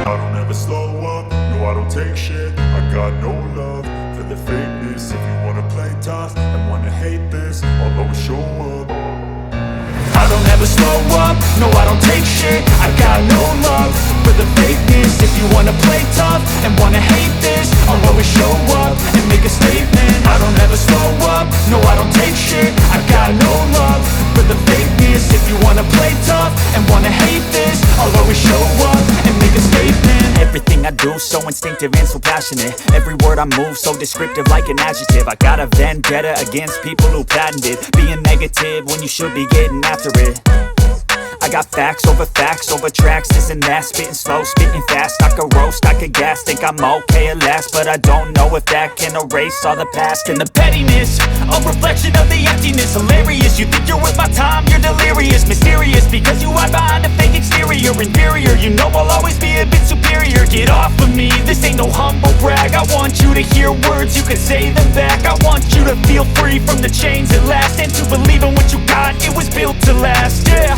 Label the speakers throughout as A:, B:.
A: I don't ever slow up, no I don't take shit. I got no love for the fakeness. If you wanna play tough and wanna hate this, I'll always show up. I don't ever slow up, no I don't take shit. I got no love for the fakeness. If you wanna play tough and wanna hate this, I'll always show up and make a statement. I don't ever slow up, no I don't take shit. I got no love for the fakeness. If you wanna play tough and wanna hate this, I'll always show up and make a statement. Everything I do so instinctive and so passionate. Every word I move so descriptive like an adjective. I got a vendetta against people who patented being negative when you should be getting after it. I got facts over tracks, this and that. Spitting slow, spitting fast. I could roast, I could gas. Think I'm okay at last, but I don't know if that can erase all the past. And the pettiness, a reflection of the emptiness. Hilarious, you think you're worth my time, you're delirious. Mysterious, because you hide behind a fake exterior. Inferior, you know I'll always be a bit superior. Get off of me, this ain't no humble brag. I want you to hear words, you can say them back. I want you to feel free from the chains at last, and to believe in what you got, it was built to last, yeah.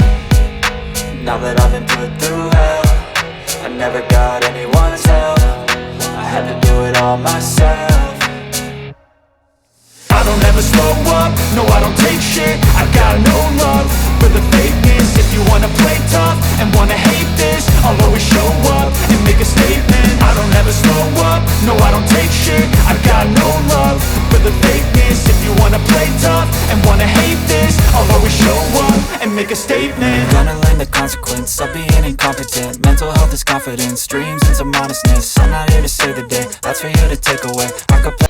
B: Now that I've been put through hell, I never got anyone's help. I had to do it all myself.
A: I don't ever slow up, no I don't take shit. I got no love for the fakeness. If you wanna play tough and wanna hate this, I'll always show up and make a statement. I don't ever slow up, no I don't take shit. I got no love for the fakeness. If you wanna play tough and wanna hate this, I'll always show up and make a statement.
B: Gonna learn the consequence of being incompetent. Mental health is confidence, dreams and some modestness. I'm not here to save the day, that's for you to take away. I could play